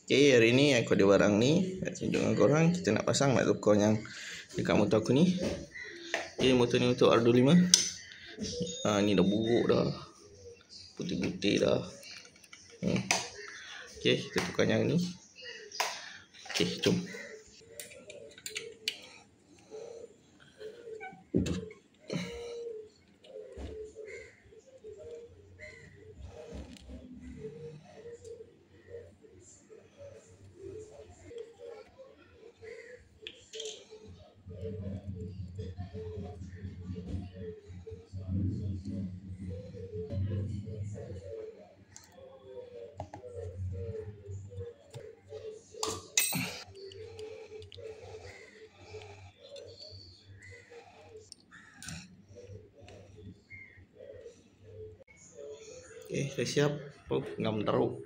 Okay, hari ni aku ada barang ni nak tunjuk dengan korang. Kita nak pasang mat tukar yang dekat motor aku ni. Okay, motor ni untuk R25. Ni dah buruk dah, putih-putih dah. Okay, kita tukar yang ni. Okay, jom. Okay, dah siap. Oh, ngam teruk.